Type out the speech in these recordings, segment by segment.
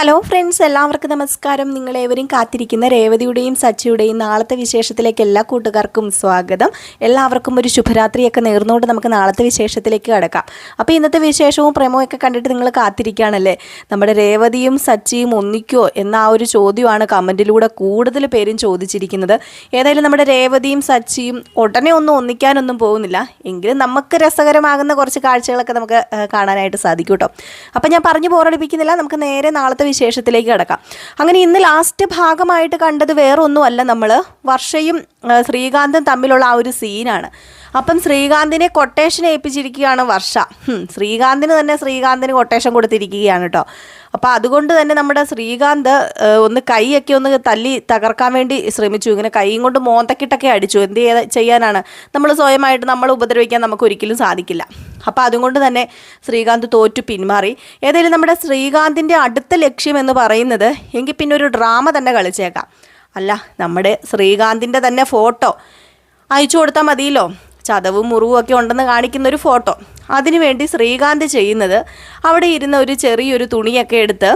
Hello friends, എല്ലാവർക്കും നമസ്കാരം. നിങ്ങളേവരും കാത്തിരിക്കുന്ന രേവതിയുടെയും സച്ചിയുടെയും നാളത്തെ വിശേഷത്തിലേക്ക് എല്ലാ കൂട്ടുകാർക്കും സ്വാഗതം. എല്ലാവർക്കും ഒരു ശുഭരാത്രിയൊക്കെ നേർന്നുകൊണ്ട് നമുക്ക് നാളത്തെ വിശേഷത്തിലേക്ക് കടക്കാം. അപ്പോൾ ഇന്നത്തെ വിശേഷവും പ്രമോയൊക്കെ കണ്ടിട്ട് നിങ്ങൾ കാത്തിരിക്കുകയാണല്ലേ, നമ്മുടെ രേവതിയും സച്ചിയും ഒന്നിക്കോ എന്ന ആ ഒരു ചോദ്യമാണ് കമൻറ്റിലൂടെ കൂടുതൽ പേരും ചോദിച്ചിരിക്കുന്നത്. ഏതായാലും നമ്മുടെ രേവതിയും സച്ചിയും ഉടനെ ഒന്നും ഒന്നിക്കാനൊന്നും പോകുന്നില്ല, എങ്കിലും നമുക്ക് രസകരമാകുന്ന കുറച്ച് കാഴ്ചകളൊക്കെ നമുക്ക് കാണാനായിട്ട് സാധിക്കും കേട്ടോ. അപ്പോൾ ഞാൻ പറഞ്ഞു ബോറടിപ്പിക്കുന്നില്ല, നമുക്ക് നേരെ നാളത്തെ വിശേഷത്തിലേക്ക് കടക്കാം. അങ്ങനെ ഇന്ന് ലാസ്റ്റ് ഭാഗമായിട്ട് കണ്ടത് വേറൊന്നുമല്ല, നമ്മൾ വർഷയും ശ്രീകാന്തും തമ്മിലുള്ള ആ ഒരു സീനാണ്. അപ്പം ശ്രീകാന്തിനെ കൊട്ടേഷൻ ഏൽപ്പിച്ചിരിക്കുകയാണ് വർഷ. ശ്രീകാന്തിന് കൊട്ടേഷൻ കൊടുത്തിരിക്കുകയാണ് കേട്ടോ. അപ്പോൾ അതുകൊണ്ട് തന്നെ നമ്മുടെ ശ്രീകാന്ത് ഒന്ന് കൈയൊക്കെ ഒന്ന് തല്ലി തകർക്കാൻ വേണ്ടി ശ്രമിച്ചു. ഇങ്ങനെ കൈയും കൊണ്ട് മോന്തക്കിട്ടൊക്കെ അടിച്ചു. എന്ത് ചെയ്യാനാണ്, നമ്മൾ സ്വയമായിട്ട് നമ്മൾ ഉപദ്രവിക്കാൻ നമുക്ക് ഒരിക്കലും സാധിക്കില്ല. അപ്പോൾ അതുകൊണ്ട് തന്നെ ശ്രീകാന്ത് തോറ്റു പിന്മാറി. ഏതായാലും നമ്മുടെ ശ്രീകാന്തിൻ്റെ അടുത്ത ലക്ഷ്യം എന്ന് പറയുന്നത്, എങ്കിൽ പിന്നെ ഒരു ഡ്രാമ തന്നെ കളിച്ചേക്കാം. അല്ല, നമ്മുടെ ശ്രീകാന്തിൻ്റെ തന്നെ ഫോട്ടോ അയച്ചു കൊടുത്താൽ മതിയല്ലോ, ചതവും മുറിവും ഒക്കെ ഉണ്ടെന്ന് കാണിക്കുന്ന ഒരു ഫോട്ടോ. അതിനുവേണ്ടി ശ്രീകാന്ത് ചെയ്യുന്നത്, അവിടെ ഇരുന്ന ഒരു ചെറിയൊരു തുണിയൊക്കെ എടുത്ത്,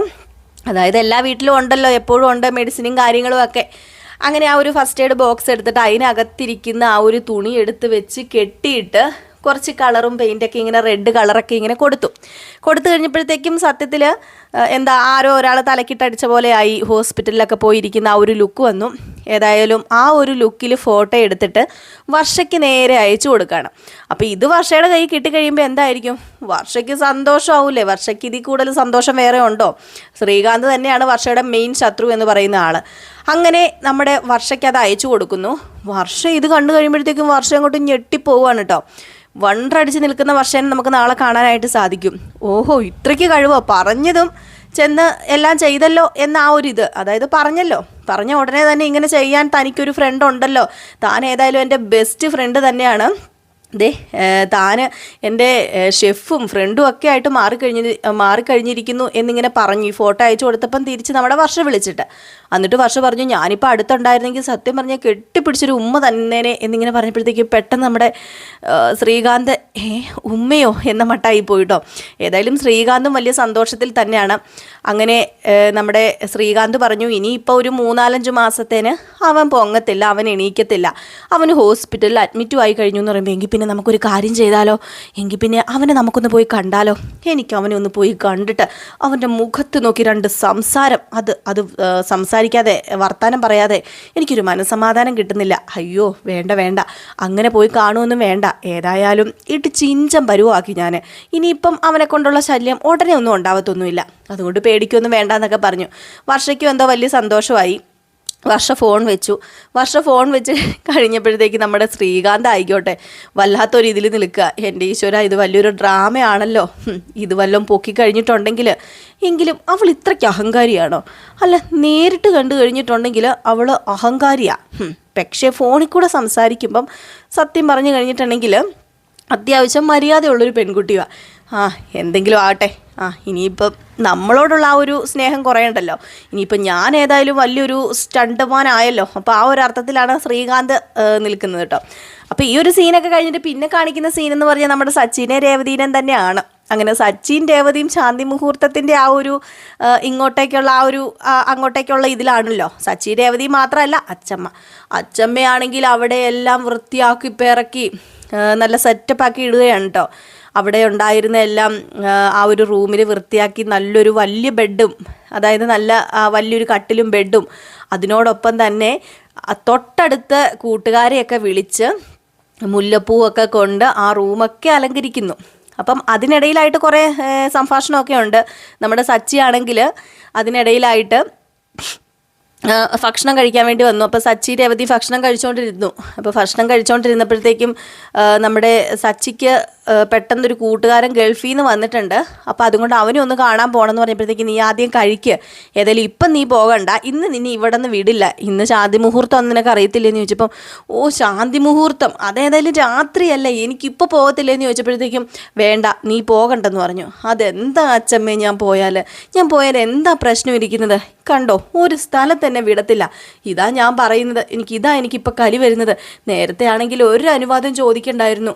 അതായത് എല്ലാ വീട്ടിലും ഉണ്ടല്ലോ, എപ്പോഴും ഉണ്ട് മെഡിസിനും കാര്യങ്ങളും ഒക്കെ, അങ്ങനെ ആ ഒരു ഫസ്റ്റ് എയ്ഡ് ബോക്സ് എടുത്തിട്ട് അതിനകത്തിരിക്കുന്ന ആ ഒരു തുണി എടുത്ത് വെച്ച് കെട്ടിയിട്ട് കുറച്ച് കളറും പെയിൻറ്റൊക്കെ ഇങ്ങനെ റെഡ് കളറൊക്കെ ഇങ്ങനെ കൊടുത്തു കഴിഞ്ഞപ്പോഴത്തേക്കും സത്യത്തിൽ ആരോ ഒരാൾ തലക്കിട്ടടിച്ച പോലെ ആയി. ഹോസ്പിറ്റലിലൊക്കെ പോയിരിക്കുന്ന ആ ഒരു ലുക്ക് വന്നു. ഏതായാലും ആ ഒരു ലുക്കിൽ ഫോട്ടോ എടുത്തിട്ട് വർഷയ്ക്ക് നേരെ അയച്ചു കൊടുക്കുകയാണ്. അപ്പോൾ ഇത് വർഷയുടെ കൈ കിട്ടിക്കഴിയുമ്പോൾ എന്തായിരിക്കും, വർഷയ്ക്ക് സന്തോഷമാവൂലേ? വർഷയ്ക്ക് ഇതിൽ കൂടുതൽ സന്തോഷം വേറെ ഉണ്ടോ? ശ്രീകാന്ത് തന്നെയാണ് വർഷയുടെ മെയിൻ ശത്രു എന്ന് പറയുന്ന ആൾ. അങ്ങനെ നമ്മുടെ വർഷയ്ക്ക് അത് അയച്ചു കൊടുക്കുന്നു. വർഷ ഇത് കണ്ടു കഴിയുമ്പോഴത്തേക്കും വർഷ അങ്ങോട്ട് ഞെട്ടിപ്പോവാണ് കേട്ടോ. വണ്ടടിച്ച് നിൽക്കുന്ന വർഷനെ നമുക്ക് നാളെ കാണാനായിട്ട് സാധിക്കും. ഓഹോ, ഇത്രയ്ക്ക് കഴിവോ, പറഞ്ഞതും ചെന്ന് എല്ലാം ചെയ്തല്ലോ എന്ന ആ ഒരു ഇത്, അതായത് പറഞ്ഞ ഉടനെ തന്നെ ഇങ്ങനെ ചെയ്യാൻ തനിക്കൊരു ഫ്രണ്ട് ഉണ്ടല്ലോ, താൻ ഏതായാലും എൻ്റെ ബെസ്റ്റ് ഫ്രണ്ട് തന്നെയാണ്, താൻ എൻ്റെ ഷെഫും ഫ്രണ്ടും ഒക്കെ ആയിട്ട് മാറിക്കഴിഞ്ഞിരിക്കുന്നു എന്നിങ്ങനെ പറഞ്ഞു. ഈ ഫോട്ടോ അയച്ചു കൊടുത്തപ്പം തിരിച്ച് നമ്മുടെ വർഷ വിളിച്ചിട്ട്, എന്നിട്ട് വർഷ പറഞ്ഞു, ഞാനിപ്പോൾ അടുത്തുണ്ടായിരുന്നെങ്കിൽ സത്യം പറഞ്ഞാൽ കെട്ടിപ്പിടിച്ചൊരു ഉമ്മ തന്നേനെ എന്നിങ്ങനെ പറഞ്ഞപ്പോഴത്തേക്ക് പെട്ടെന്ന് നമ്മുടെ ശ്രീകാന്ത് ഉമ്മയോ എന്ന മട്ടായി പോയിട്ടോ. ഏതായാലും ശ്രീകാന്തും വലിയ സന്തോഷത്തിൽ തന്നെയാണ്. അങ്ങനെ നമ്മുടെ ശ്രീകാന്ത് പറഞ്ഞു, ഇനിയിപ്പോൾ ഒരു 3-4 മാസത്തേന് അവൻ പൊങ്ങത്തില്ല, അവൻ എണീക്കത്തില്ല, അവന് ഹോസ്പിറ്റലിൽ അഡ്മിറ്റും ആയി കഴിഞ്ഞു എന്ന് പറയുമ്പോൾ, എങ്കിൽ പിന്നെ നമുക്കൊരു കാര്യം ചെയ്താലോ, എങ്കിൽ പിന്നെ അവനെ നമുക്കൊന്ന് പോയി കണ്ടാലോ, എനിക്ക് അവനെ ഒന്ന് പോയി കണ്ടിട്ട് അവൻ്റെ മുഖത്ത് നോക്കി 2 സംസാരം, അത് സംസാരിക്കാതെ വർത്താനം പറയാതെ എനിക്കൊരു മനസ്സമാധാനം കിട്ടുന്നില്ല. അയ്യോ വേണ്ട, അങ്ങനെ പോയി കാണുമൊന്നും വേണ്ട, ഏതായാലും ഇട്ട് ചിഞ്ചം പരുവാക്കി ഞാൻ. ഇനിയിപ്പം അവനെ കൊണ്ടുള്ള ശല്യം ഉടനെ ഒന്നും ഉണ്ടാവത്തൊന്നുമില്ല, അതുകൊണ്ട് പേടിക്കൊന്നും വേണ്ട എന്നൊക്കെ പറഞ്ഞു. വർഷയ്ക്കും എന്തോ വലിയ സന്തോഷമായി. വർഷ ഫോൺ വെച്ച് കഴിഞ്ഞപ്പോഴത്തേക്ക് നമ്മുടെ ശ്രീകാന്ത് ആയിക്കോട്ടെ വല്ലാത്തൊരു ഇതിൽ നിൽക്കുക. എൻ്റെ ഈശ്വര, ഇത് വലിയൊരു ഡ്രാമയാണല്ലോ, ഇത് വല്ലതും പൊക്കിക്കഴിഞ്ഞിട്ടുണ്ടെങ്കിൽ എങ്കിലും അവൾ ഇത്രയ്ക്ക് അഹങ്കാരിയാണോ? അല്ല, നേരിട്ട് കണ്ടു കഴിഞ്ഞിട്ടുണ്ടെങ്കിൽ അവൾ അഹങ്കാരിയാണ്. പക്ഷേ ഫോണിൽ കൂടെ സംസാരിക്കുമ്പം സത്യം പറഞ്ഞു കഴിഞ്ഞിട്ടുണ്ടെങ്കിൽ അത്യാവശ്യം മര്യാദയുള്ളൊരു പെൺകുട്ടിയാണ്. എന്തെങ്കിലും ആട്ടെ, ഇനിയിപ്പം നമ്മളോടുള്ള ആ ഒരു സ്നേഹം കുറയണ്ടല്ലോ. ഇനിയിപ്പം ഞാൻ ഏതായാലും വലിയൊരു സ്റ്റണ്ട്മാനായല്ലോ. അപ്പോൾ ആ ഒരു അർത്ഥത്തിലാണ് ശ്രീകാന്ത് നിൽക്കുന്നത് കേട്ടോ. അപ്പോൾ ഈ ഒരു സീനൊക്കെ കഴിഞ്ഞിട്ട് പിന്നെ കാണിക്കുന്ന സീൻ എന്ന് പറഞ്ഞാൽ നമ്മുടെ സച്ചിനെ രേവതീനും തന്നെയാണ്. അങ്ങനെ സച്ചിൻ രേവതിയും ശാന്തി മുഹൂർത്തത്തിൻ്റെ ആ ഒരു അങ്ങോട്ടേക്കുള്ള ഇതിലാണല്ലോ. സച്ചി രേവതി മാത്രമല്ല, അച്ചമ്മയാണെങ്കിൽ അവിടെ എല്ലാം വൃത്തിയാക്കി പിറക്കി നല്ല സെറ്റപ്പാക്കി ഇടുകയാണ് കേട്ടോ. അവിടെ ഉണ്ടായിരുന്ന എല്ലാം ആ ഒരു റൂമിൽ വൃത്തിയാക്കി നല്ലൊരു വലിയ ബെഡും, അതായത് നല്ല വലിയൊരു കട്ടിലും ബെഡും, അതിനോടൊപ്പം തന്നെ തൊട്ടടുത്ത കൂട്ടുകാരെയൊക്കെ വിളിച്ച് മുല്ലപ്പൂവൊക്കെ കൊണ്ട് ആ റൂമൊക്കെ അലങ്കരിക്കുന്നു. അപ്പം അതിനിടയിലായിട്ട് കുറേ സംഭാഷണമൊക്കെ ഉണ്ട്. നമ്മുടെ സച്ചിയാണെങ്കിൽ അതിനിടയിലായിട്ട് ഭക്ഷണം കഴിക്കാൻ വേണ്ടി വന്നു. അപ്പോൾ സച്ചി രേവതി ഭക്ഷണം കഴിച്ചുകൊണ്ടിരുന്നു. അപ്പോൾ ഭക്ഷണം കഴിച്ചുകൊണ്ടിരുന്നപ്പോഴത്തേക്കും നമ്മുടെ സച്ചിക്ക് പെട്ടെന്നൊരു കൂട്ടുകാരൻ ഗൾഫിൽ നിന്ന് വന്നിട്ടുണ്ട്. അപ്പോൾ അതുകൊണ്ട് അവനും ഒന്ന് കാണാൻ പോകണമെന്ന് പറഞ്ഞപ്പോഴത്തേക്ക്, നീ ആദ്യം കഴിക്കുക, ഏതായാലും ഇപ്പം നീ പോകണ്ട, ഇന്ന് നിന്നെ ഇവിടെ നിന്ന് വിടില്ല, ഇന്ന് ശാന്തി മുഹൂർത്തം ഒന്നും നിനക്ക് അറിയത്തില്ലെന്ന് ചോദിച്ചപ്പം, ശാന്തി മുഹൂർത്തം അതേതായാലും രാത്രിയല്ലേ, എനിക്കിപ്പോൾ പോകത്തില്ലെന്ന് ചോദിച്ചപ്പോഴത്തേക്കും, വേണ്ട നീ പോകണ്ടെന്ന് പറഞ്ഞു. അതെന്താ അച്ചമ്മേ, ഞാൻ പോയാൽ എന്താ പ്രശ്നം ഇരിക്കുന്നത്? കണ്ടോ, ഒരു സ്ഥലത്ത് തന്നെ വിടത്തില്ല. ഇതാ ഞാൻ പറയുന്നത്, എനിക്കിപ്പോൾ കലി വരുന്നത്. നേരത്തെ ആണെങ്കിൽ ഒരു അനുവാദം ചോദിക്കണ്ടായിരുന്നു,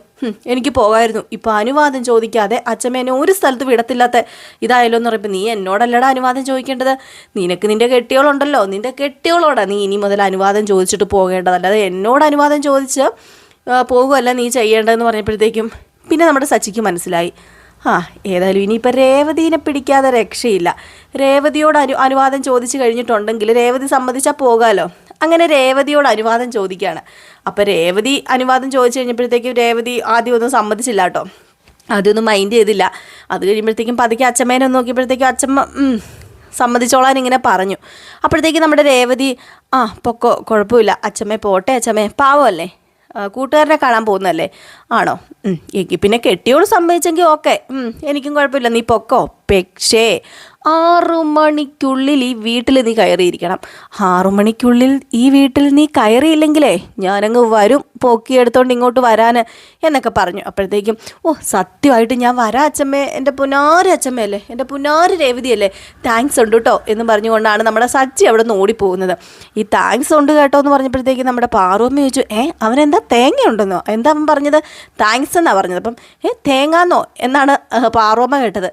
എനിക്ക് പോകായിരുന്നു. ഇപ്പോൾ അനുവാദം ചോദിക്കാതെ അച്ഛമ്മേനെ ഒരു സ്ഥലത്ത് വിടത്തില്ലാത്ത ഇതായാലോ എന്ന് പറയുമ്പോൾ നീ എന്നോടല്ലടാ അനുവാദം ചോദിക്കേണ്ടത്. നിനക്ക് നിൻ്റെ കെട്ടിയോളുണ്ടല്ലോ, നിൻ്റെ കെട്ടിയോളോടാ നീ ഇനി മുതൽ അനുവാദം ചോദിച്ചിട്ട് പോകേണ്ടത്, അല്ലാതെ എന്നോട് അനുവാദം ചോദിച്ച് പോകുമല്ല നീ ചെയ്യേണ്ടതെന്ന് പറഞ്ഞപ്പോഴത്തേക്കും പിന്നെ നമ്മുടെ സച്ചിക്ക് മനസ്സിലായി, ഏതായാലും ഇനിയിപ്പോൾ രേവതീനെ പിടിക്കാതെ രക്ഷയില്ല. രേവതിയോട് അനുവാദം ചോദിച്ചു കഴിഞ്ഞിട്ടുണ്ടെങ്കിൽ രേവതി സമ്മതിച്ചാൽ പോകാമല്ലോ. അങ്ങനെ രേവതിയോട് അനുവാദം ചോദിക്കുകയാണ്. അപ്പോൾ രേവതി അനുവാദം ചോദിച്ചു കഴിഞ്ഞപ്പോഴത്തേക്കും രേവതി ആദ്യം ഒന്നും സമ്മതിച്ചില്ല കേട്ടോ, ആദ്യമൊന്നും മൈൻഡ് ചെയ്തില്ല. അത് കഴിയുമ്പോഴത്തേക്കും പതുക്കെ അച്ഛമ്മേനെ നോക്കിയപ്പോഴത്തേക്കും അച്ഛമ്മ സമ്മതിച്ചോളാൻ ഇങ്ങനെ പറഞ്ഞു. അപ്പോഴത്തേക്കും നമ്മുടെ രേവതി പൊക്കോ, കുഴപ്പമില്ല അച്ഛമ്മേ, പോട്ടെ അച്ഛമ്മേ, പാവമല്ലേ, കൂട്ടുകാരനെ കാണാൻ പോകുന്നല്ലേ, ആണോ, എനിക്ക് പിന്നെ കെട്ടിയോട് സമ്മതിച്ചെങ്കിൽ ഓക്കെ, എനിക്കും കുഴപ്പമില്ല, നീ പൊക്കോ. പക്ഷേ 6 മണിക്കുള്ളിൽ ഈ വീട്ടിൽ നീ കയറിയിരിക്കണം. 6 മണിക്കുള്ളിൽ ഈ വീട്ടിൽ നീ കയറിയില്ലെങ്കിലേ ഞാനങ്ങ് വരും പൊക്കിയെടുത്തോണ്ട് ഇങ്ങോട്ട് വരാൻ എന്നൊക്കെ പറഞ്ഞു. അപ്പോഴത്തേക്കും സത്യമായിട്ട് ഞാൻ വരാം അച്ഛമ്മേ, എൻ്റെ പുനാര് അച്ഛമ്മയല്ലേ, എൻ്റെ പുനാര് രേവതിയല്ലേ, താങ്ക്സ് ഉണ്ട് കേട്ടോ എന്ന് പറഞ്ഞുകൊണ്ടാണ് നമ്മുടെ സച്ചി അവിടെ നിന്ന് ഓടിപ്പോകുന്നത്. ഈ താങ്ക്സ് ഉണ്ട് കേട്ടോ എന്ന് പറഞ്ഞപ്പോഴത്തേക്കും നമ്മുടെ പാറുമ്മ ചോദിച്ചു, അവനെന്താ തേങ്ങ ഉണ്ടെന്നോ, എന്താ അവൻ പറഞ്ഞത്, താങ്ക്സ് എന്നാണ് പറഞ്ഞത്. അപ്പം തേങ്ങാന്നോ എന്നാണ് പാറുമ്മ കേട്ടത്.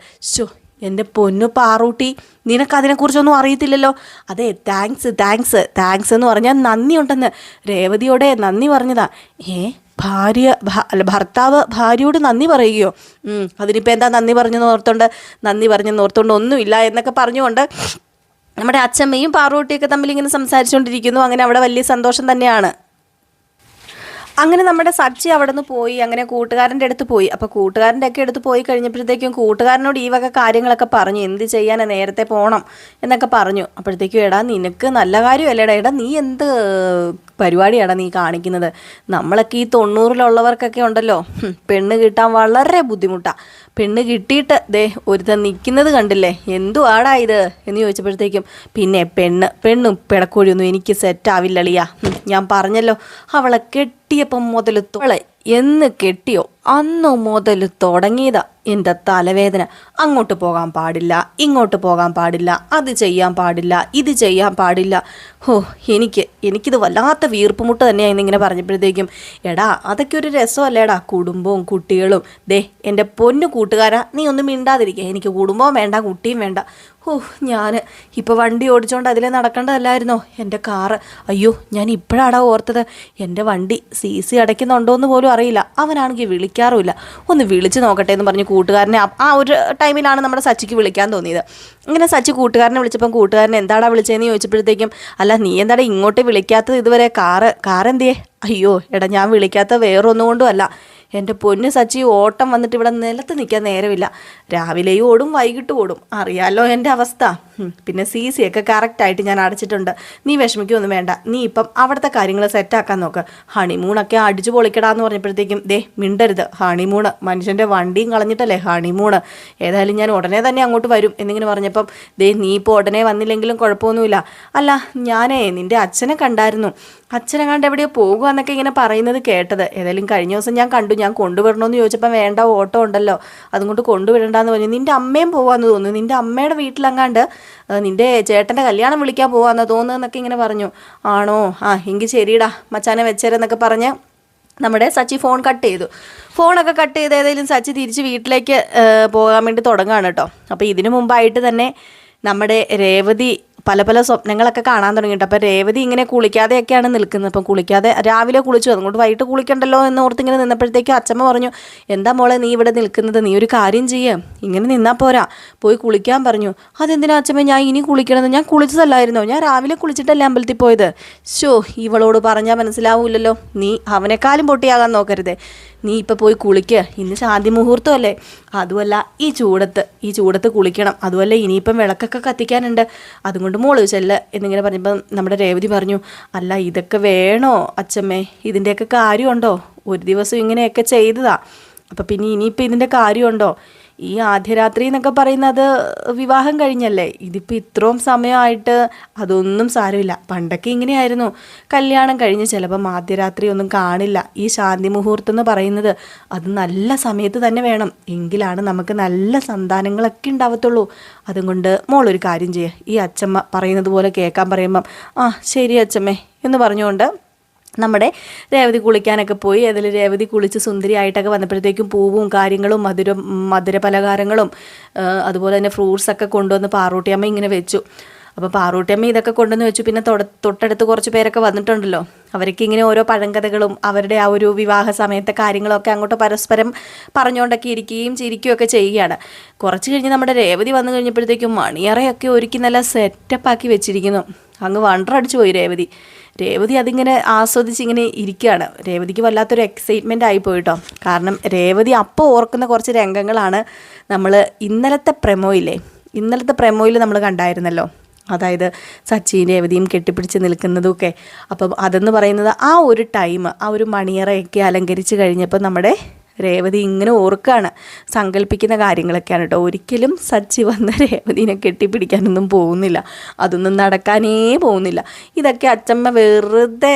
എൻ്റെ പൊന്നു പാറൂട്ടി, നിനക്കതിനെക്കുറിച്ചൊന്നും അറിയത്തില്ലല്ലോ. അതെ, താങ്ക്സ് എന്ന് പറഞ്ഞാൽ നന്ദി ഉണ്ടെന്ന്. രേവതിയോടെ നന്ദി പറഞ്ഞതാ. ഭർത്താവ് ഭാര്യയോട് നന്ദി പറയുകയോ? അതിനിപ്പോൾ എന്താ നന്ദി പറഞ്ഞെന്ന് ഓർത്തോണ്ട് ഒന്നുമില്ല എന്നൊക്കെ പറഞ്ഞുകൊണ്ട് നമ്മുടെ അച്ഛമ്മയും പാറൂട്ടിയൊക്കെ തമ്മിൽ ഇങ്ങനെ സംസാരിച്ചുകൊണ്ടിരിക്കുന്നു. അങ്ങനെ അവിടെ വലിയ സന്തോഷം തന്നെയാണ്. അങ്ങനെ നമ്മുടെ സച്ചി അവിടെ നിന്ന് പോയി, അങ്ങനെ കൂട്ടുകാരൻ്റെ അടുത്ത് പോയി. അപ്പോൾ കൂട്ടുകാരൻ്റെ ഒക്കെ അടുത്ത് പോയി കഴിഞ്ഞപ്പോഴത്തേക്കും കൂട്ടുകാരനോട് ഈ വക കാര്യങ്ങളൊക്കെ പറഞ്ഞു, എന്ത് ചെയ്യാനാ, നേരത്തെ പോകണം എന്നൊക്കെ പറഞ്ഞു. അപ്പോഴത്തേക്കും എടാ നിനക്ക് നല്ല കാര്യമല്ലേടാ, എടാ നീ എന്ത് പരിപാടിയാണ് നീ കാണിക്കുന്നത്, നമ്മളൊക്കെ ഈ 90-ലുള്ളവർക്കൊക്കെ ഉണ്ടല്ലോ പെണ്ണ് കിട്ടാൻ വളരെ ബുദ്ധിമുട്ടാണ്. പെണ്ണ് കിട്ടിയിട്ട് ഒരുത്തൻ നിൽക്കുന്നത് കണ്ടില്ലേ, എന്തുവാടാ ഇത് എന്ന് ചോദിച്ചപ്പോഴത്തേക്കും പിന്നെ പെണ്ണും പിടക്കോഴിയൊന്നും എനിക്ക് സെറ്റാവില്ലളിയാ, ഞാൻ പറഞ്ഞല്ലോ അവളെ കെട്ടിയപ്പം മുതൽ എന്ന് കെട്ടിയോ അന്ന് മുതൽ തുടങ്ങിയതാ എൻ്റെ തലവേദന. അങ്ങോട്ട് പോകാൻ പാടില്ല, ഇങ്ങോട്ട് പോകാൻ പാടില്ല, അത് ചെയ്യാൻ പാടില്ല, ഇത് ചെയ്യാൻ പാടില്ല. എനിക്കിത് വല്ലാത്ത വീർപ്പുമുട്ട് തന്നെയായിരുന്നു ഇങ്ങനെ പറഞ്ഞപ്പോഴത്തേക്കും എടാ അതൊക്കെ ഒരു രസമല്ലേടാ, കുടുംബവും കുട്ടികളും. എൻ്റെ പൊന്നു കൂട്ടുകാരാ, നീ ഒന്നും മിണ്ടാതിരിക്കുക, എനിക്ക് കുടുംബവും വേണ്ട കുട്ടിയും വേണ്ട. ഞാൻ ഇപ്പോൾ വണ്ടി ഓടിച്ചുകൊണ്ട് അതിലേ നടക്കേണ്ടതല്ലായിരുന്നോ, എൻ്റെ കാറ്. അയ്യോ, ഞാൻ ഇപ്പോഴാടാ ഓർത്തത്, എൻ്റെ വണ്ടി CC അടയ്ക്കുന്നുണ്ടോ എന്ന് പോലും അറിയില്ല. അവനാണെങ്കിൽ വിളിക്കാറുമില്ല, ഒന്ന് വിളിച്ച് നോക്കട്ടെ എന്ന് പറഞ്ഞ് കൂട്ടുകാരനെ ആ ഒരു ടൈമിലാണ് നമ്മുടെ സച്ചിക്ക് വിളിക്കാൻ തോന്നിയത്. ഇങ്ങനെ സച്ചി കൂട്ടുകാരനെ വിളിച്ചപ്പം കൂട്ടുകാരനെ എന്താടാ വിളിച്ചതെന്ന് ചോദിച്ചപ്പോഴത്തേക്കും അല്ല നീ എന്താടാ ഇങ്ങോട്ട് വിളിക്കാത്തത് ഇതുവരെ, കാറ് എന്തിയേ? അയ്യോ എടാ ഞാൻ വിളിക്കാത്ത വേറൊന്നുകൊണ്ടും അല്ല, എൻ്റെ പൊന്ന് സച്ചി ഓട്ടം വന്നിട്ട് ഇവിടെ നിലത്ത് നിൽക്കാൻ നേരമില്ല. രാവിലെയും ഓടും വൈകിട്ട് ഓടും, അറിയാലോ എൻ്റെ അവസ്ഥ. പിന്നെ CC ഒക്കെ കറക്റ്റായിട്ട് ഞാൻ അടച്ചിട്ടുണ്ട്, നീ വിഷമിക്കൊന്നും വേണ്ട, നീ ഇപ്പം അവിടുത്തെ കാര്യങ്ങൾ സെറ്റാക്കാൻ നോക്ക്. ഹണിമൂണൊക്കെ അടിച്ചു പൊളിക്കടാന്ന് പറഞ്ഞപ്പോഴത്തേക്കും മിണ്ടരുത്, ഹണിമൂണ് മനുഷ്യൻ്റെ വണ്ടിയും കളഞ്ഞിട്ടല്ലേ ഹണിമൂണ്, ഏതായാലും ഞാൻ ഉടനെ തന്നെ അങ്ങോട്ട് വരും എന്നിങ്ങനെ പറഞ്ഞപ്പം നീ ഇപ്പോൾ ഉടനെ വന്നില്ലെങ്കിലും കുഴപ്പമൊന്നുമില്ല. അല്ല ഞാനേ നിൻ്റെ അച്ഛനെ കണ്ടായിരുന്നു, അച്ഛനെ കണ്ട് എവിടെയോ പോകുക എന്നൊക്കെ ഇങ്ങനെ പറയുന്നത് കേട്ടത്. ഏതായാലും കഴിഞ്ഞ ദിവസം ഞാൻ കണ്ടു, ഞാൻ കൊണ്ടുവിടണമെന്ന് ചോദിച്ചപ്പോൾ വേണ്ട ഓട്ടോ ഉണ്ടല്ലോ അതുകൊണ്ട് കൊണ്ടുവിടണ്ടെന്ന് പറഞ്ഞു. നിൻ്റെ അമ്മയും പോകാമെന്ന് തോന്നുന്നു, നിൻ്റെ അമ്മയുടെ വീട്ടിലെങ്ങാണ്ട് നിൻ്റെ ചേട്ടൻ്റെ കല്യാണം വിളിക്കാൻ പോകാമെന്ന് തോന്നുന്നതെന്നൊക്കെ ഇങ്ങനെ പറഞ്ഞു. ആണോ, എങ്കിൽ ശരിടാ മച്ചാനെ വെച്ചേരെന്നൊക്കെ പറഞ്ഞ് നമ്മുടെ സച്ചി ഫോൺ കട്ട് ചെയ്തു. ഫോണൊക്കെ കട്ട് ചെയ്ത് ഏതായാലും സച്ചി തിരിച്ച് വീട്ടിലേക്ക് പോകാൻ വേണ്ടി തുടങ്ങുകയാണ് കേട്ടോ. അപ്പോൾ ഇതിനു മുമ്പായിട്ട് തന്നെ നമ്മുടെ രേവതി പല സ്വപ്നങ്ങളൊക്കെ കാണാൻ തുടങ്ങിയിട്ട്. അപ്പോൾ രേവതി ഇങ്ങനെ കുളിക്കാതെയൊക്കെയാണ് നിൽക്കുന്നത്. അപ്പം കുളിക്കാതെ രാവിലെ കുളിച്ചു, അതുകൊണ്ട് വൈകിട്ട് കുളിക്കണ്ടല്ലോ എന്ന് ഓർത്തിങ്ങനെ നിന്നപ്പോഴത്തേക്കും അച്ഛമ്മ പറഞ്ഞു, എന്താ മോളെ നീ ഇവിടെ നിൽക്കുന്നത്, നീ ഒരു കാര്യം ചെയ്യേ, ഇങ്ങനെ നിന്നാൽ പോരാ, പോയി കുളിക്കാൻ പറഞ്ഞു. അതെന്തിനാ അച്ഛമ്മ, ഞാൻ ഇനി കുളിക്കണമെന്ന്, ഞാൻ കുളിച്ചതല്ലായിരുന്നോ, ഞാൻ രാവിലെ കുളിച്ചിട്ടല്ലേ അമ്പലത്തിൽ പോയത്. ഇവളോട് പറഞ്ഞാൽ മനസ്സിലാവില്ലല്ലോ, നീ അവനെക്കാളും പൊട്ടിയാകാൻ നോക്കരുതേ, നീ ഇപ്പോൾ പോയി കുളിക്കുക, ഇന്ന് ശാന്തി മുഹൂർത്തമല്ലേ, അതുമല്ല ഈ ചൂടത്ത് കുളിക്കണം, അതുമല്ല ഇനിയിപ്പം വിളക്കൊക്കെ കത്തിക്കാനുണ്ട്, അതുകൊണ്ട് മോള് ചെല്ല് എന്നിങ്ങനെ പറഞ്ഞപ്പം നമ്മുടെ രേവതി പറഞ്ഞു, അല്ല ഇതൊക്കെ വേണോ അച്ഛമ്മേ, ഇതിൻ്റെയൊക്കെ കാര്യമുണ്ടോ, ഒരു ദിവസം ഇങ്ങനെയൊക്കെ ചെയ്തതാ, അപ്പം പിന്നെ ഇനിയിപ്പോൾ ഇതിൻ്റെ കാര്യമുണ്ടോ, ഈ ആദ്യരാത്രി എന്നൊക്കെ പറയുന്നത് വിവാഹം കഴിഞ്ഞല്ലേ, ഇതിപ്പോൾ ഇത്രയും സമയമായിട്ട് അതൊന്നും സാരമില്ല. പണ്ടൊക്കെ ഇങ്ങനെയായിരുന്നു, കല്യാണം കഴിഞ്ഞ് ചിലപ്പം ആദ്യരാത്രി ഒന്നും കാണില്ല. ഈ ശാന്തി മുഹൂർത്തം എന്ന് പറയുന്നത് അത് നല്ല സമയത്ത് തന്നെ വേണം, എങ്കിലാണ് നമുക്ക് നല്ല സന്താനങ്ങളൊക്കെ ഉണ്ടാവത്തുള്ളൂ. അതുകൊണ്ട് മോളൊരു കാര്യം ചെയ്യുക, ഈ അച്ചമ്മ പറയുന്നത് പോലെ കേൾക്കാൻ പറയുമ്പം ആ ശരി അച്ചമ്മേ എന്ന് പറഞ്ഞുകൊണ്ട് നമ്മുടെ രേവതി കുളിക്കാനൊക്കെ പോയി. അതിൽ രേവതി കുളിച്ച് സുന്ദരിയായിട്ടൊക്കെ വന്നപ്പോഴത്തേക്കും പൂവും കാര്യങ്ങളും മധുര പലഹാരങ്ങളും അതുപോലെ തന്നെ ഫ്രൂട്ട്സൊക്കെ കൊണ്ടുവന്ന് പാറൂട്ടിയമ്മ ഇങ്ങനെ വെച്ചു. അപ്പോൾ പാറൂട്ടിയമ്മ ഇതൊക്കെ കൊണ്ടുവന്ന് വെച്ചു. പിന്നെ തൊട്ടടുത്ത് കുറച്ച് പേരൊക്കെ വന്നിട്ടുണ്ടല്ലോ, അവർക്ക് ഇങ്ങനെ ഓരോ പഴങ്കഥകളും അവരുടെ ആ ഒരു വിവാഹ സമയത്തെ കാര്യങ്ങളൊക്കെ അങ്ങോട്ട് പരസ്പരം പറഞ്ഞുകൊണ്ടൊക്കെ ഇരിക്കുകയും ചിരിക്കുകയൊക്കെ ചെയ്യുകയാണ്. കുറച്ച് കഴിഞ്ഞ് നമ്മുടെ രേവതി വന്നു കഴിഞ്ഞപ്പോഴത്തേക്കും മണിയറയൊക്കെ ഒരുക്കി നല്ല സെറ്റപ്പാക്കി വെച്ചിരിക്കുന്നു. അങ്ങ് വണ്ടറടിച്ചു പോയി രേവതി അതിങ്ങനെ ആസ്വദിച്ച് ഇങ്ങനെ ഇരിക്കുകയാണ്. രേവതിക്ക് വല്ലാത്തൊരു എക്സൈറ്റ്മെൻ്റ് ആയിപ്പോയിട്ടോ. കാരണം രേവതി അപ്പോൾ ഓർക്കുന്ന കുറച്ച് രംഗങ്ങളാണ് നമ്മൾ ഇന്നലത്തെ പ്രമോയിൽ നമ്മൾ കണ്ടായിരുന്നല്ലോ. അതായത് സച്ചിൻ രേവതിയും കെട്ടിപ്പിടിച്ച് നിൽക്കുന്നതുമൊക്കെ. അപ്പം അതെന്ന് പറയുന്നത് ആ ഒരു ടൈം, ആ ഒരു മണിയറയൊക്കെ അലങ്കരിച്ച് കഴിഞ്ഞപ്പോൾ നമ്മുടെ രേവതി ഇങ്ങനെ ഓർക്കുകയാണ്, സങ്കല്പിക്കുന്ന കാര്യങ്ങളൊക്കെയാണ് കേട്ടോ. ഒരിക്കലും സച്ചി വന്ന രേവതിനെ കെട്ടിപ്പിടിക്കാനൊന്നും പോകുന്നില്ല, അതൊന്നും നടക്കാനേ പോകുന്നില്ല. ഇതൊക്കെ അച്ചമ്മ വെറുതെ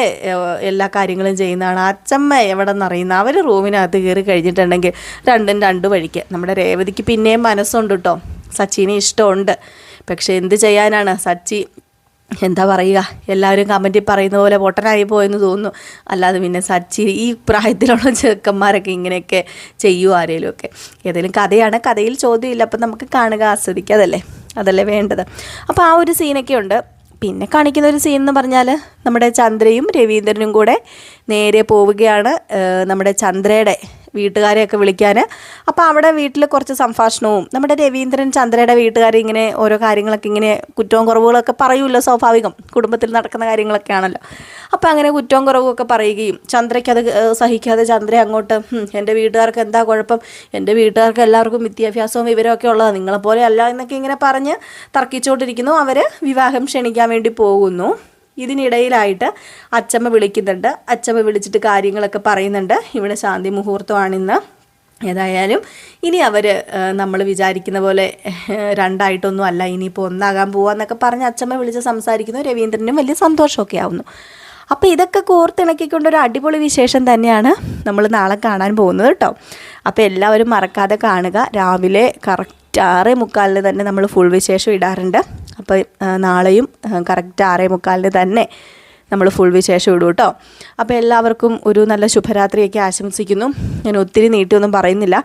എല്ലാ കാര്യങ്ങളും ചെയ്യുന്നതാണ്. അച്ചമ്മ എവിടെ നിന്നറിയുന്ന, അവർ റൂമിനകത്ത് കയറി കഴിഞ്ഞിട്ടുണ്ടെങ്കിൽ രണ്ടും രണ്ട് വഴിക്ക്. നമ്മുടെ രേവതിക്ക് പിന്നെയും മനസ്സുണ്ട് കേട്ടോ, സച്ചിനെ ഇഷ്ടമുണ്ട്. പക്ഷെ എന്ത് ചെയ്യാനാണ്, സച്ചി എന്താ പറയുക, എല്ലാവരും കമൻറ്റിൽ പറയുന്ന പോലെ പൊട്ടനായി പോയെന്ന് തോന്നുന്നു. അല്ലാതെ പിന്നെ സച്ചി ഈ പ്രായത്തിലുള്ള ചെറുക്കന്മാരൊക്കെ ഇങ്ങനെയൊക്കെ ചെയ്യുമോ ആരെങ്കിലുമൊക്കെ. ഏതെങ്കിലും കഥയാണ്, കഥയിൽ ചോദ്യമില്ല, അപ്പം നമുക്ക് കാണുക ആസ്വദിക്കുക, അതല്ലേ വേണ്ടത്. അപ്പോൾ ആ ഒരു സീനൊക്കെ ഉണ്ട്. പിന്നെ കാണിക്കുന്ന ഒരു സീൻ എന്ന് പറഞ്ഞാൽ നമ്മുടെ ചന്ദ്രയും രവീന്ദ്രനും കൂടെ നേരെ പോവുകയാണ് നമ്മുടെ ചന്ദ്രയുടെ വീട്ടുകാരെയൊക്കെ വിളിക്കാൻ. അപ്പോൾ അവിടെ വീട്ടിൽ കുറച്ച് സംഭാഷണവും, നമ്മുടെ രവീന്ദ്രൻ ചന്ദ്രയുടെ വീട്ടുകാരെ ഇങ്ങനെ ഓരോ കാര്യങ്ങളൊക്കെ ഇങ്ങനെ കുറ്റവും കുറവുകളൊക്കെ പറയുമല്ലോ, സ്വാഭാവികം, കുടുംബത്തിൽ നടക്കുന്ന കാര്യങ്ങളൊക്കെ ആണല്ലോ. അപ്പോൾ അങ്ങനെ കുറ്റവും കുറവുമൊക്കെ പറയുകയും ചന്ദ്രയ്ക്ക് അത് സഹിക്കാതെ ചന്ദ്ര അങ്ങോട്ട് എൻ്റെ വീട്ടുകാർക്ക് എന്താ കുഴപ്പം, എൻ്റെ വീട്ടുകാർക്ക് എല്ലാവർക്കും വിദ്യാഭ്യാസവും വിവരമൊക്കെ ഉള്ളതാണ്, നിങ്ങളെപ്പോലെ അല്ല എന്നൊക്കെ ഇങ്ങനെ പറഞ്ഞ് തർക്കിച്ചുകൊണ്ടിരിക്കുന്നു. അവർ വിവാഹം ക്ഷണിക്കാൻ വേണ്ടി പോകുന്നു. ഇതിനിടയിലായിട്ട് അച്ചമ്മ വിളിക്കുന്നുണ്ട്. അച്ചമ്മ വിളിച്ചിട്ട് കാര്യങ്ങളൊക്കെ പറയുന്നുണ്ട്. ഇവിടെ ശാന്തി മുഹൂർത്തമാണിന്ന്. ഏതായാലും ഇനി അവർ നമ്മൾ വിചാരിക്കുന്ന പോലെ രണ്ടായിട്ടൊന്നും അല്ല, ഇനിയിപ്പോൾ ഒന്നാകാൻ പോവാന്നൊക്കെ പറഞ്ഞ് അച്ചമ്മ വിളിച്ച് സംസാരിക്കുന്നു. രവീന്ദ്രനും വലിയ സന്തോഷമൊക്കെ ആവുന്നു. അപ്പോൾ ഇതൊക്കെ കോർത്തിണക്കിക്കൊണ്ടൊരു അടിപൊളി വിശേഷം തന്നെയാണ് നമ്മൾ നാളെ കാണാൻ പോകുന്നത് കേട്ടോ. അപ്പോൾ എല്ലാവരും മറക്കാതെ കാണുക. രാവിലെ കറക്റ്റ് 6:45 തന്നെ നമ്മൾ ഫുൾ വിശേഷം ഇടാറുണ്ട്. അപ്പോൾ നാളെയും കറക്റ്റ് 6:45 തന്നെ നമ്മൾ ഫുൾ വിശേഷം ഇടും കേട്ടോ. അപ്പോൾ എല്ലാവർക്കും ഒരു നല്ല ശുഭരാത്രിയൊക്കെ ആശംസിക്കുന്നു. ഞാൻ ഒത്തിരി നീട്ടിയൊന്നും പറയുന്നില്ല,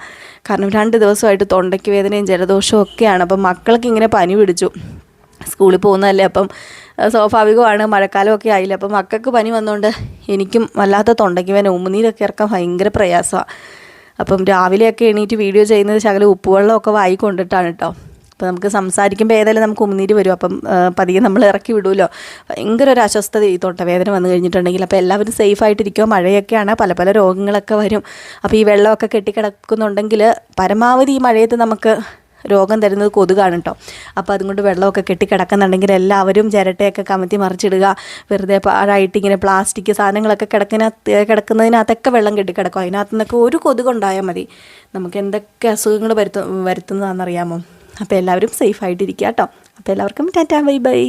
കാരണം 2 ദിവസമായിട്ട് തൊണ്ടയ്ക്ക് വേദനയും ജലദോഷവും ഒക്കെയാണ്. അപ്പം മക്കൾക്ക് ഇങ്ങനെ പനി പിടിച്ചു, സ്കൂളിൽ പോകുന്നതല്ലേ, അപ്പം സ്വാഭാവികമാണ്, മഴക്കാലമൊക്കെ ആയില്ല. അപ്പം മക്കൾക്ക് പനി വന്നുകൊണ്ട് എനിക്കും വല്ലാത്ത തൊണ്ടയ്ക്ക് വേദന, ഉമ്മുനീരൊക്കെ ഇറക്കാൻ ഭയങ്കര പ്രയാസമാണ്. അപ്പം രാവിലെയൊക്കെ എണീറ്റ് വീഡിയോ ചെയ്യുന്നത് ശകലം ഉപ്പുവെള്ളമൊക്കെ വായി കൊണ്ടിട്ടാണ് കേട്ടോ. അപ്പോൾ നമുക്ക് സംസാരിക്കുമ്പോൾ ഏതായാലും നമുക്ക് ഉമിനീര് വരും. അപ്പം പതിയെ നമ്മൾ ഇറക്കി വിടുമല്ലോ. ഭയങ്കര ഒരു അസ്വസ്ഥത ഈ തൊണ്ടവേദന വന്നു കഴിഞ്ഞിട്ടുണ്ടെങ്കിൽ. അപ്പോൾ എല്ലാവരും സേഫായിട്ടിരിക്കുക. മഴയൊക്കെയാണ്, പല രോഗങ്ങളൊക്കെ വരും. അപ്പോൾ ഈ വെള്ളമൊക്കെ കെട്ടിക്കിടക്കുന്നുണ്ടെങ്കിൽ പരമാവധി ഈ മഴയത്ത് നമുക്ക് രോഗം തരുന്നത് കൊതുകാണ് കേട്ടോ. അപ്പോൾ അതുകൊണ്ട് വെള്ളമൊക്കെ കെട്ടിക്കിടക്കുന്നുണ്ടെങ്കിൽ എല്ലാവരും ചിരട്ടയൊക്കെ കമത്തി മറിച്ചിടുക. വെറുതെ പാഴായിട്ട് ഇങ്ങനെ പ്ലാസ്റ്റിക് സാധനങ്ങളൊക്കെ കിടക്കുന്നതിനകത്തൊക്കെ വെള്ളം കെട്ടിക്കിടക്കും. അതിനകത്ത് നിന്നൊക്കെ ഒരു കൊതുകുണ്ടായാൽ മതി, നമുക്ക് എന്തൊക്കെ അസുഖങ്ങൾ വരുത്തുന്നതാണെന്നറിയാമോ. അപ്പോൾ എല്ലാവരും സേഫായിട്ടിരിക്കുക കേട്ടോ. അപ്പോൾ എല്ലാവർക്കും ടാറ്റാ, ബൈ ബൈ.